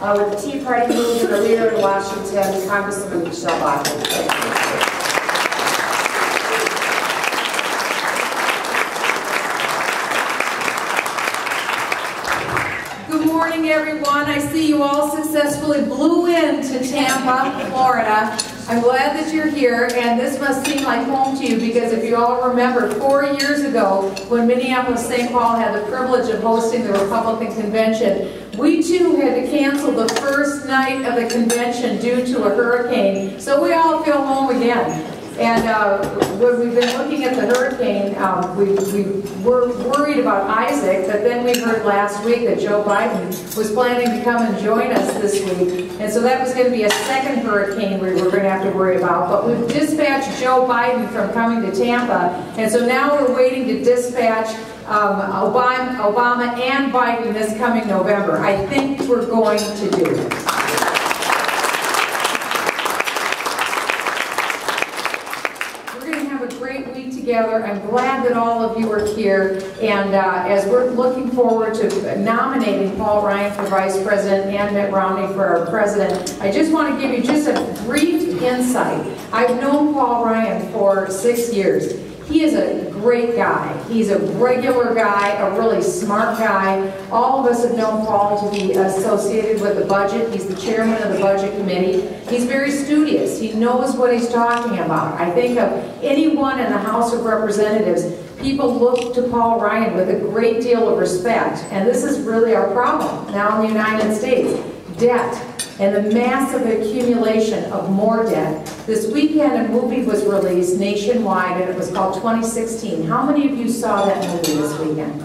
With the Tea Party movement, the leader in Washington, Congressman Michelle Bachmann. Good morning, everyone. I see you all successfully blew into Tampa, Florida. I'm glad that you're here, and this must seem like home to you because if you all remember, 4 years ago, when Minneapolis-St. Paul had the privilege of hosting the Republican convention, we too had to cancel the first night of the convention due to a hurricane, so we all feel home again. And when we've been looking at the hurricane, we were worried about Isaac, but then we heard last week that Joe Biden was planning to come and join us this week. And so that was going to be a second hurricane we were going to have to worry about. But we've dispatched Joe Biden from coming to Tampa, and so now we're waiting to dispatch Obama and Biden this coming November. I think we're going to do it. Together. I'm glad that all of you are here, and as we're looking forward to nominating Paul Ryan for Vice President and Mitt Romney for our President, I just want to give you just a brief insight. I've known Paul Ryan for 6 years. He is a great guy. He's a regular guy, a really smart guy. All of us have known Paul to be associated with the budget. He's the chairman of the Budget Committee. He's very studious. He knows what he's talking about. I think of anyone in the House of Representatives, people look to Paul Ryan with a great deal of respect. And this is really our problem now in the United States. Debt. And the massive accumulation of more debt. This weekend a movie was released nationwide and it was called 2016. How many of you saw that movie this weekend?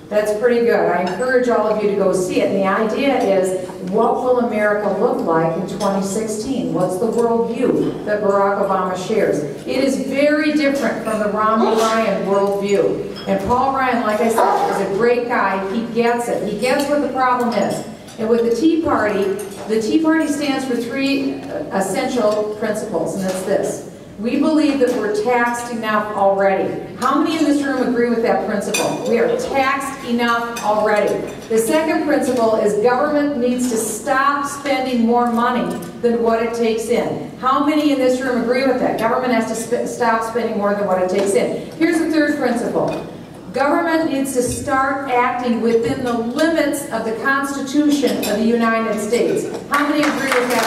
That's pretty good. I encourage all of you to go see it. And the idea is, what will America look like in 2016? What's the worldview that Barack Obama shares? It is very different from the Romney-Ryan worldview. And Paul Ryan, like I said, is a great guy. He gets it. He gets what the problem is. And with the Tea Party stands for 3 essential principles, and it's this. We believe that we're taxed enough already. How many in this room agree with that principle? We are taxed enough already. The second principle is government needs to stop spending more money than what it takes in. How many in this room agree with that? Government has to stop spending more than what it takes in. Here's the third principle. Government needs to start acting within the limits of the Constitution of the United States. How many agree with that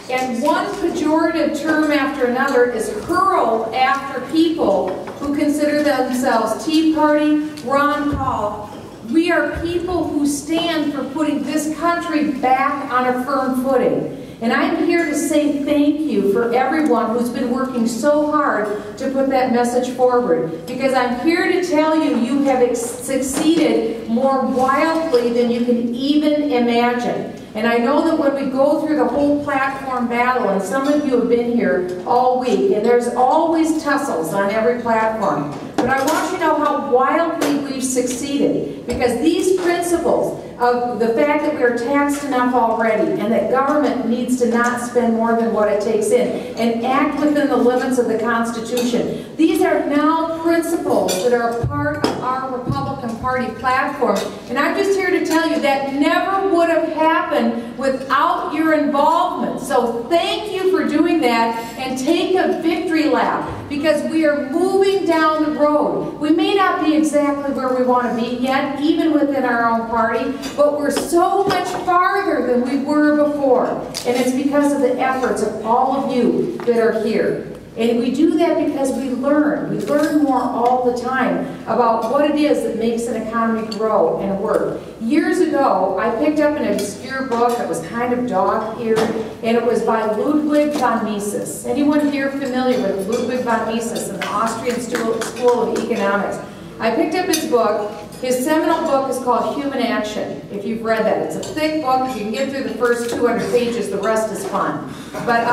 principle? And one pejorative term after another is hurled after people who consider themselves Tea Party, Ron Paul. We are people who stand for putting this country back on a firm footing. And I'm here to say thank you for everyone who's been working so hard to put that message forward. Because I'm here to tell you, you have succeeded more wildly than you can even imagine. And I know that when we go through the whole platform battle, and some of you have been here all week, and there's always tussles on every platform. But I want you to know how wildly we've succeeded. Because these principles of the fact that we are taxed enough already and that government needs to not spend more than what it takes in and act within the limits of the Constitution. These are now principles that are a part of our Republican Party platform. And I'm just here to tell you that never would have happened without your involvement. So thank you for doing that, and take a victory lap, because we are moving down the road. We may not be exactly where we want to be yet, even within our own party, but we're so much farther than we were before. And it's because of the efforts of all of you that are here. And we do that because we learn. We learn more all the time about what it is that makes an economy grow and work. Years ago, I picked up an obscure book that was kind of dog-eared, and it was by Ludwig von Mises. Anyone here familiar with Ludwig von Mises and the Austrian School of Economics? I picked up his book. His seminal book is called Human Action, if you've read that. It's a thick book. If you can get through the first 200 pages, the rest is fun. But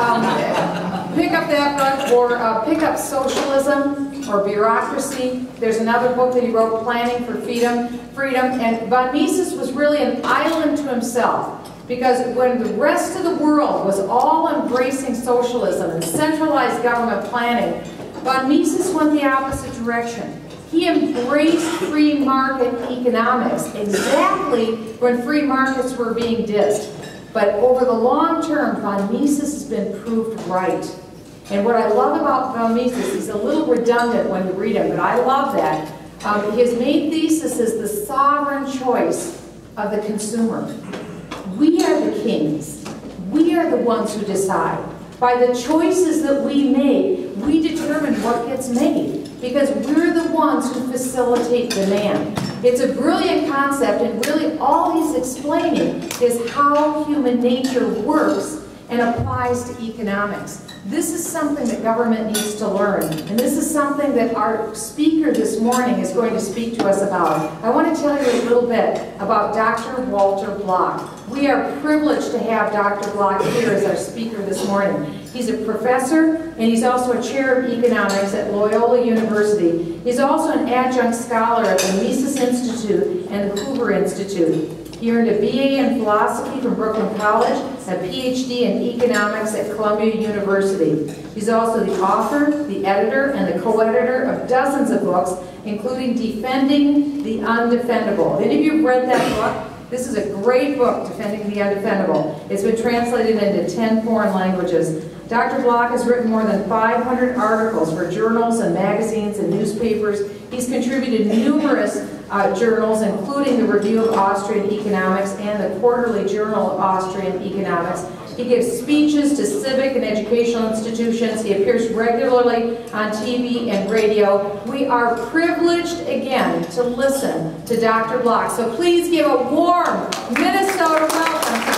pick up that book, or pick up Socialism or Bureaucracy. There's another book that he wrote, Planning for Freedom. And von Mises was really an island to himself, because when the rest of the world was all embracing socialism and centralized government planning, von Mises went the opposite direction. He embraced free market economics, exactly when free markets were being dissed. But over the long term, von Mises has been proved right. And what I love about von Mises, he's a little redundant when you read him, but I love that. His main thesis is the sovereign choice of the consumer. We are the kings. We are the ones who decide. By the choices that we make, we determine what gets made, because we're the ones who facilitate demand. It's a brilliant concept, and really all he's explaining is how human nature works and applies to economics. This is something that government needs to learn, and this is something that our speaker this morning is going to speak to us about. I want to tell you a little bit about Dr. Walter Block. We are privileged to have Dr. Block here as our speaker this morning. He's a professor, and he's also a chair of economics at Loyola University. He's also an adjunct scholar at the Mises Institute and the Hoover Institute. He earned a BA in philosophy from Brooklyn College, a PhD in economics at Columbia University. He's also the author, the editor, and the co-editor of dozens of books, including Defending the Undefendable. Have any of you read that book? This is a great book, Defending the Undefendable. It's been translated into 10 foreign languages. Dr. Block has written more than 500 articles for journals and magazines and newspapers. He's contributed numerous journals, including the Review of Austrian Economics and the Quarterly Journal of Austrian Economics. He gives speeches to civic and educational institutions. He appears regularly on TV and radio. We are privileged, again, to listen to Dr. Block. So please give a warm Minnesota welcome to